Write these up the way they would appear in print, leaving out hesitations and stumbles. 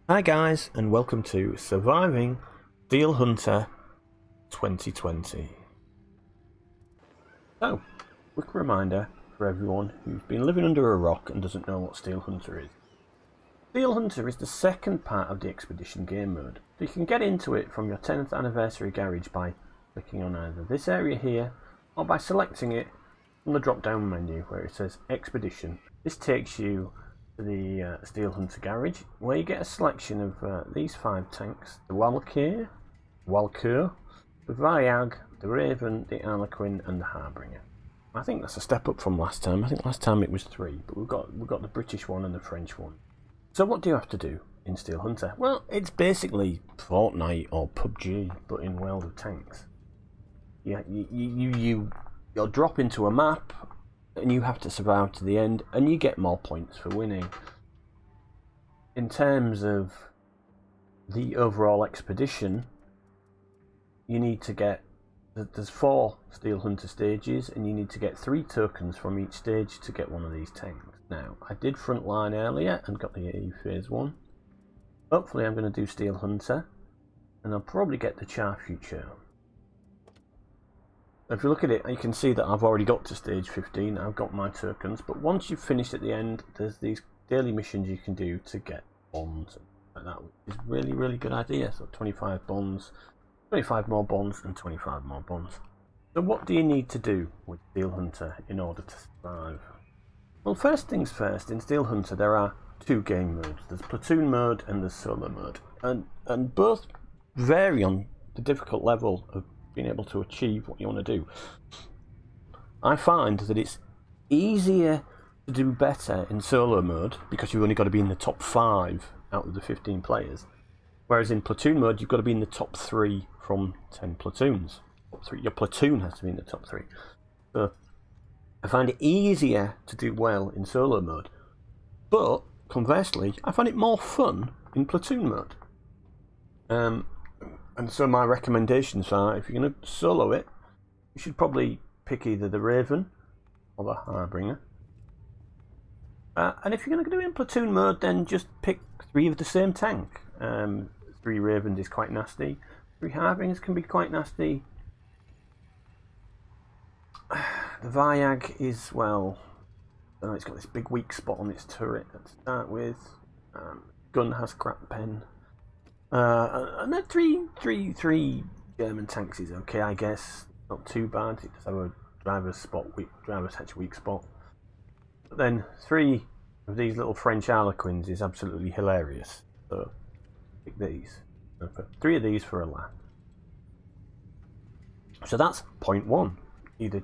Hi guys, and welcome to Surviving Steel Hunter 2020. So, quick reminder for everyone who's been living under a rock and doesn't know what Steel Hunter is. Steel Hunter is the second part of the Expedition game mode. So you can get into it from your 10th anniversary garage by clicking on either this area here or by selecting it from the drop down menu where it says Expedition. This takes you to the Steel Hunter garage, where you get a selection of these 5 tanks: the Walkyr, the Vyag, the Raven, the Harlequin and the Harbinger. I think that's a step up from last time. I think last time it was 3, but we've got the British one and the French one. So what do you have to do in Steel Hunter? Well, it's basically Fortnite or PUBG, but in World of Tanks. You'll drop into a map and you have to survive to the end, and you get more points for winning. In terms of the overall expedition, you need to get, there's 4 Steel Hunter stages, and you need to get 3 tokens from each stage to get one of these tanks. Now, I did Frontline earlier and got the AE Phase 1. Hopefully I'm going to do Steel Hunter, and I'll probably get the Char Future. If you look at it, you can see that I've already got to stage 15, I've got my tokens, but once you've finished at the end, there's these daily missions you can do to get bonds like that, which is really good idea. So 25 bonds, 25 more bonds and 25 more bonds. So what do you need to do with Steel Hunter in order to survive? Well, first things first, in Steel Hunter there are 2 game modes. There's Platoon mode and there's Solo mode, and both vary on the difficult level of being able to achieve what you want to do. I find that it's easier to do better in solo mode because you've only got to be in the top 5 out of the 15 players, whereas in platoon mode you've got to be in the top 3 from 10 platoons. Your platoon has to be in the top 3. So I find it easier to do well in solo mode, but conversely I find it more fun in platoon mode. And so my recommendations are, if you're going to solo it, you should probably pick either the Raven or the Harbinger. And if you're going to do it in platoon mode, then just pick 3 of the same tank. 3 Ravens is quite nasty. 3 Harbingers can be quite nasty. The Vyag is, well, it's got this big weak spot on its turret to start with. Gun has crap pen. And then three German tanks is okay, I guess. Not too bad. It does have a driver's hatch weak spot. But then 3 of these little French Harlequins is absolutely hilarious. So pick these. 3 of these for a laugh. So that's point 1. Either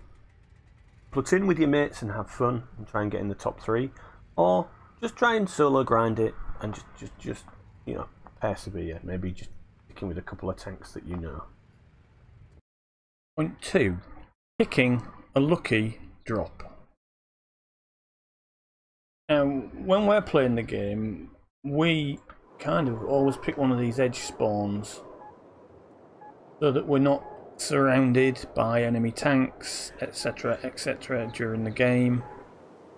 platoon with your mates and have fun and try and get in the top 3, or just try and solo grind it and just you know, persevere, maybe just sticking with a couple of tanks that you know. Point 2. Picking a lucky drop. Now, when we're playing the game, we kind of always pick one of these edge spawns so that we're not surrounded by enemy tanks, etc, during the game.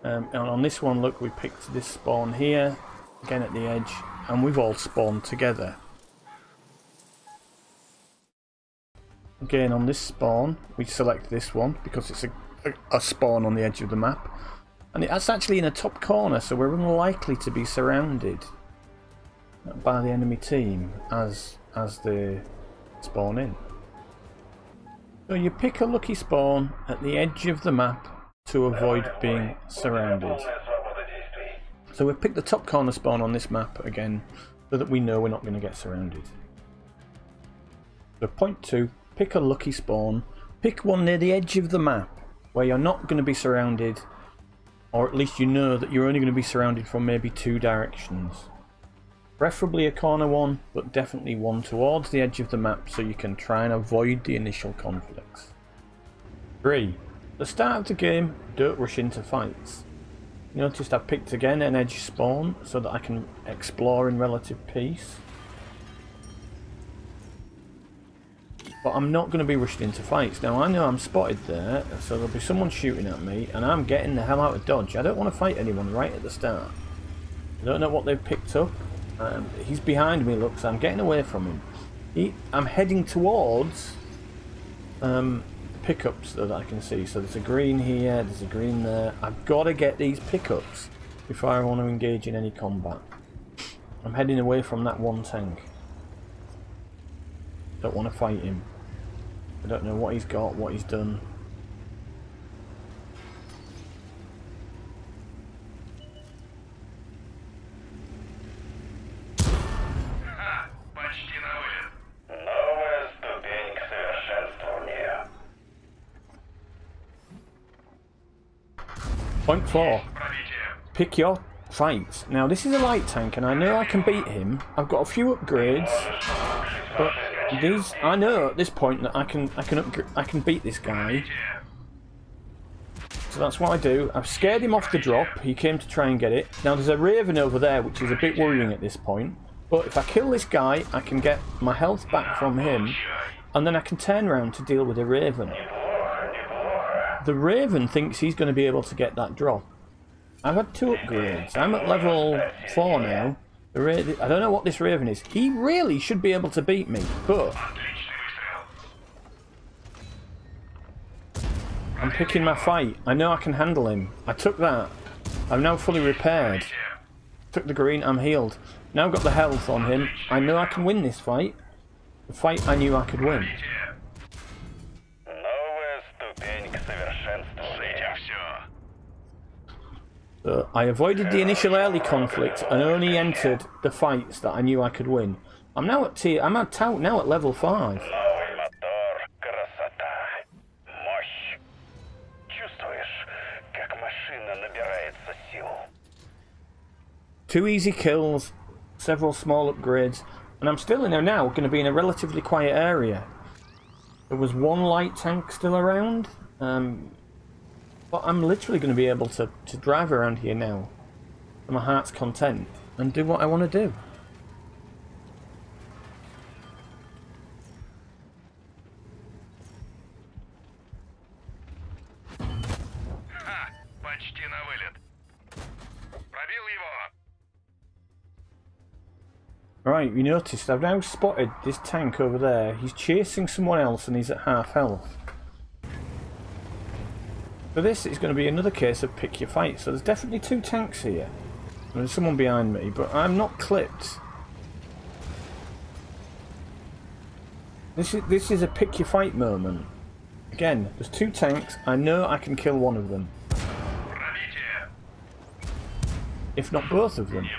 And on this one, look, we picked this spawn here, again at the edge, and we've all spawned together. Again, on this spawn, we select this one because it's a spawn on the edge of the map, and it's actually in the top corner, so we're unlikely to be surrounded by the enemy team as they spawn in. So you pick a lucky spawn at the edge of the map to avoid being surrounded. So we've picked the top corner spawn on this map again, so that we know we're not going to get surrounded. So point 2, pick a lucky spawn. Pick one near the edge of the map, where you're not going to be surrounded, or at least you know that you're only going to be surrounded from maybe 2 directions. Preferably a corner one, but definitely one towards the edge of the map so you can try and avoid the initial conflicts. 3. At the start of the game, don't rush into fights. Notice I've picked again an edge spawn so that I can explore in relative peace. But I'm not going to be rushed into fights. Now I know I'm spotted there, so there'll be someone shooting at me and I'm getting the hell out of dodge. I don't want to fight anyone right at the start. I don't know what they've picked up. He's behind me, look, so I'm getting away from him. I'm heading towards pickups that I can see. So there's a green here, there's a green there. I've got to get these pickups before I want to engage in any combat. I'm heading away from that one tank. Don't want to fight him. I don't know what he's got, what he's done. Point 4. Pick your fights. Now this is a light tank and I know I can beat him. I've got a few upgrades, but these I know at this point that I can beat this guy. So that's what I do. I've scared him off the drop. He came to try and get it. Now there's a Raven over there which is a bit worrying at this point. But if I kill this guy, I can get my health back from him, and then I can turn around to deal with the Raven. The Raven thinks he's going to be able to get that drop. I've had 2 upgrades. I'm at level 4 now. I don't know what this Raven is. He really should be able to beat me, but I'm picking my fight. I know I can handle him. I took that. I'm now fully repaired. Took the green, I'm healed. Now I've got the health on him. I know I can win this fight. The fight I knew I could win. So I avoided the initial early conflict and only entered the fights that I knew I could win. I'm now at now at level 5. Two easy kills, several small upgrades, and I'm still in there now, going to be in a relatively quiet area. There was 1 light tank still around, but I'm literally going to be able to drive around here now to my heart's content and do what I want to do. Right, you noticed I've now spotted this tank over there. He's chasing someone else and he's at half health. For this, it's going to be another case of pick your fight. So there's definitely 2 tanks here. There's someone behind me, but I'm not clipped. This is a pick your fight moment. Again, there's 2 tanks. I know I can kill one of them, if not both of them.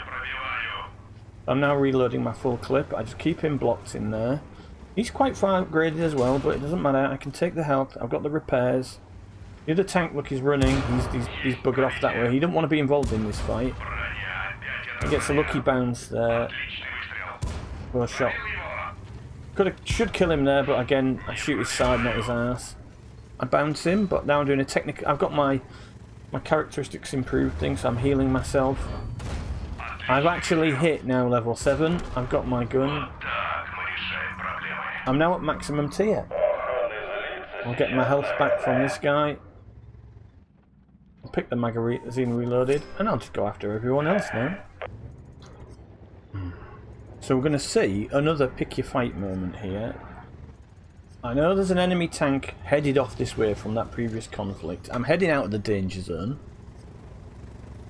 I'm now reloading my full clip. I just keep him blocked in there. He's quite far upgraded as well, but it doesn't matter. I can take the health. I've got the repairs. The other tank, look, he's running. He's buggered off that way. He didn't want to be involved in this fight. He gets a lucky bounce there. Well shot. Should kill him there, but again, I shoot his side, not his ass. I bounce him, but now I'm doing a technical. I've got my characteristics improved thing, so I'm healing myself. I've actually hit now level 7. I've got my gun. I'm now at maximum tier. I'll get my health back from this guy. I'll pick the magazine reloaded, and I'll just go after everyone else now. So we're going to see another pick your fight moment here. I know there's an enemy tank headed off this way from that previous conflict. I'm heading out of the danger zone.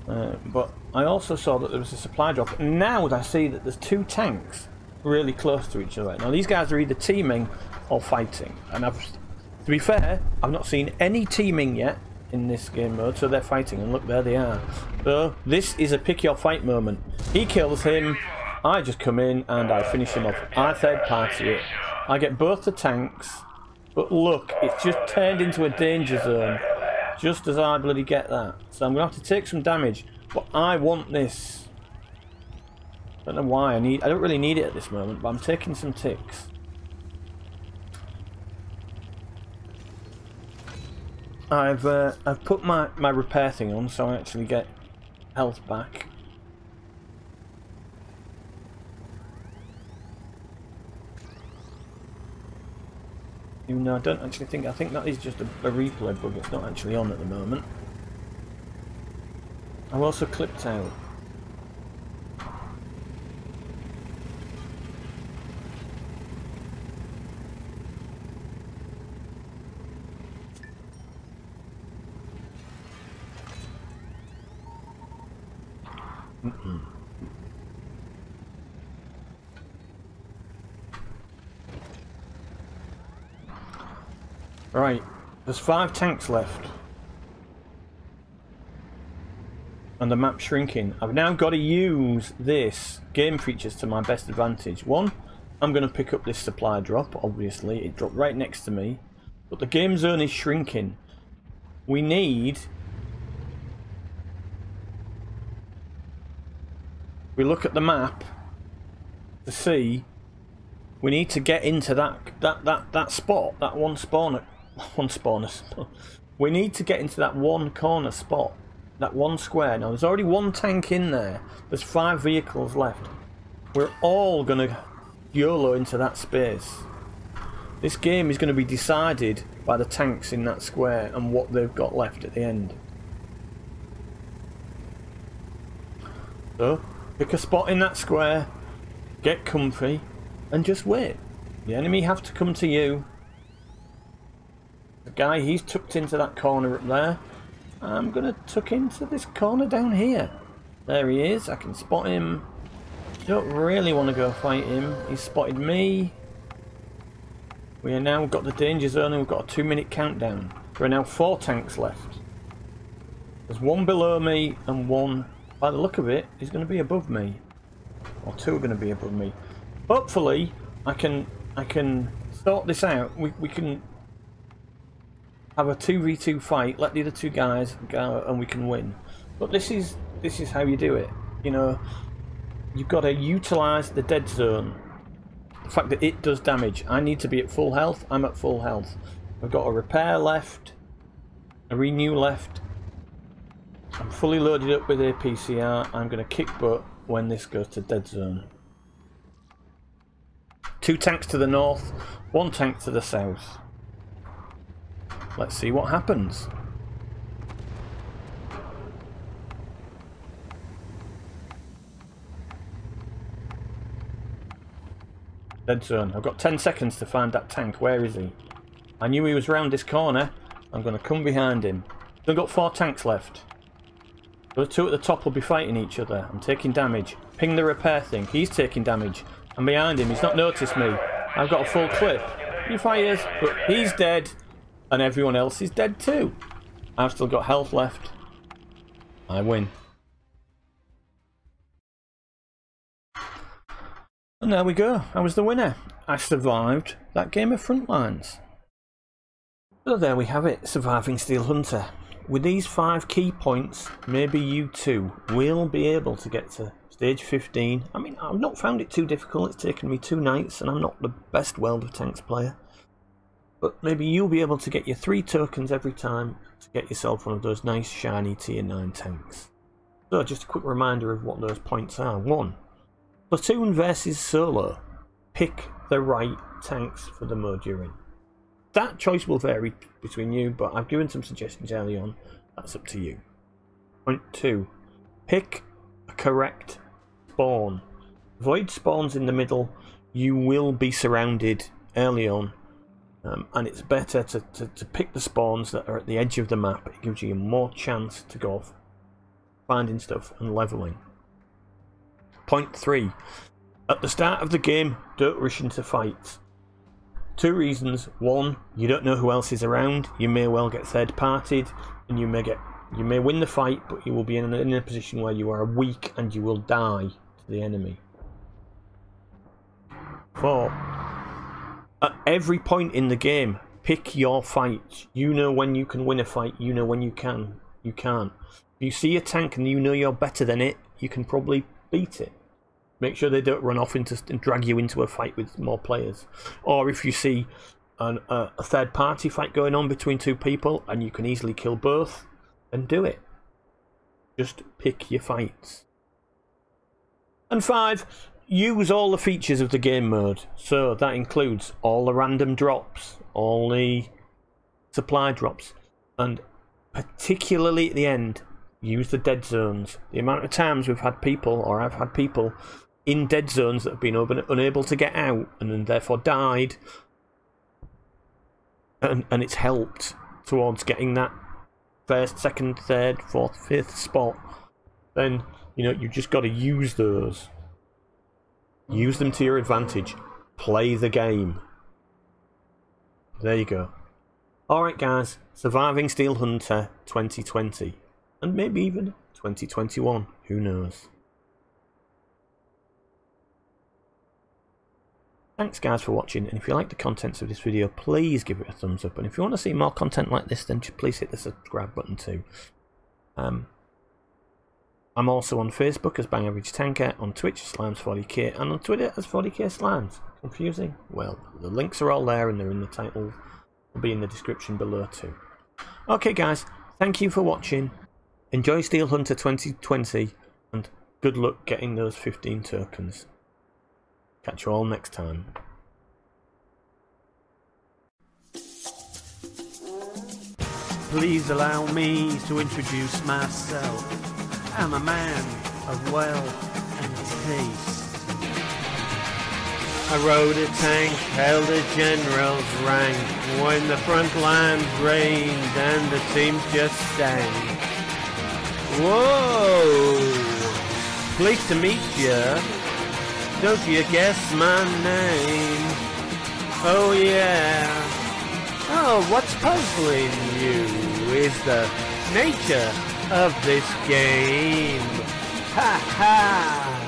But I also saw that there was a supply drop. And now I see that there's 2 tanks really close to each other. Now these guys are either teaming or fighting. And to be fair, I've not seen any teaming yet in this game mode, so they're fighting. And look, there they are. So this is a pick your fight moment. He kills him. I just come in and I finish him off. I third party it. I get both the tanks. But look, it's just turned into a danger zone. Just as I bloody get that. So I'm going to have to take some damage. But I want this. I don't know why. I don't really need it at this moment, but I'm taking some ticks. I've put my repair thing on, so I actually get health back. Even though I don't actually think, I think that is just a replay bug, it's not actually on at the moment. I've also clipped out. Right, there's 5 tanks left. And the map's shrinking. I've now got to use this game features to my best advantage. One, I'm going to pick up this supply drop, obviously. It dropped right next to me. But the game zone is shrinking. We need... We look at the map to see... We need to get into that spot, that one spawner. One spawner. We need to get into that one corner spot. That one square. Now there's already 1 tank in there. There's 5 vehicles left. We're all going to YOLO into that space. This game is going to be decided by the tanks in that square and what they've got left at the end. So, pick a spot in that square, get comfy, and just wait. The enemy have to come to you. The guy, he's tucked into that corner up there. I'm going to tuck into this corner down here. There he is. I can spot him. Don't really want to go fight him. He's spotted me. We are now got the danger zone and we've got a 2-minute countdown. There are now 4 tanks left. There's 1 below me and 1, by the look of it, is going to be above me. Or 2 are going to be above me. Hopefully, I can sort this out. We can have a 2v2 fight, let the other 2 guys go, and we can win. But this is how you do it. You know, you've got to utilise the dead zone. The fact that it does damage. I need to be at full health. I'm at full health. I've got a repair left, a renew left. I'm fully loaded up with APCR. I'm going to kick butt when this goes to dead zone. 2 tanks to the north, 1 tank to the south. Let's see what happens. Dead zone. I've got 10 seconds to find that tank. Where is he? I knew he was round this corner. I'm going to come behind him. I've got 4 tanks left. The 2 at the top will be fighting each other. I'm taking damage. Ping the repair thing. He's taking damage. I'm behind him. He's not noticed me. I've got a full clip. He fires, but he's dead. And everyone else is dead too. I've still got health left. I win. And there we go. I was the winner. I survived that game of Frontlines. So there we have it. Surviving Steel Hunter. With these 5 key points, maybe you too will be able to get to stage 15. I mean, I've not found it too difficult. It's taken me 2 nights and I'm not the best World of Tanks player. But maybe you'll be able to get your 3 tokens every time to get yourself one of those nice shiny tier 9 tanks. So just a quick reminder of what those points are. 1. Platoon versus solo. Pick the right tanks for the mode you're in. That choice will vary between you, but I've given some suggestions early on. That's up to you. Point 2. Pick a correct spawn. Avoid spawns in the middle. You will be surrounded early on. And it's better to pick the spawns that are at the edge of the map. It gives you more chance to go off finding stuff and levelling. Point 3. At the start of the game, don't rush into fights. 2 reasons. 1, you don't know who else is around. You may well get third-partied, and you may win the fight, but you will be in a position where you are weak and you will die to the enemy. 4. At every point in the game, pick your fights. You know when you can win a fight, you know when you can't. If you see a tank and you know you're better than it, you can probably beat it. Make sure they don't run off and drag you into a fight with more players. Or if you see a third party fight going on between 2 people and you can easily kill both, then do it. Just pick your fights. And 5. Use all the features of the game mode. So that includes all the random drops, all the supply drops, and particularly at the end, use the dead zones. The amount of times we've had people, or I've had people, in dead zones that have been unable to get out and then therefore died, and it's helped towards getting that 1st, 2nd, 3rd, 4th, 5th spot then, you know, you've just got to use those. Use them to your advantage. Play the game. There you go. Alright guys, Surviving Steel Hunter 2020. And maybe even 2021. Who knows? Thanks guys for watching, and if you like the contents of this video, please give it a thumbs up. And if you want to see more content like this, then please hit the subscribe button too. I'm also on Facebook as Bang Average Tanker, on Twitch as Slimes40k, and on Twitter as 40k Slimes. Confusing? Well, the links are all there and they're in the title. Will be in the description below too. Okay guys, thank you for watching. Enjoy Steel Hunter 2020 and good luck getting those 15 tokens. Catch you all next time. Please allow me to introduce myself. I'm a man of wealth and taste. I rode a tank, held a general's rank, when the front lines rained and the teams just stank. Whoa! Pleased to meet ya. Don't you guess my name? Oh yeah. Oh, what's puzzling you is the nature of this game. Ha ha!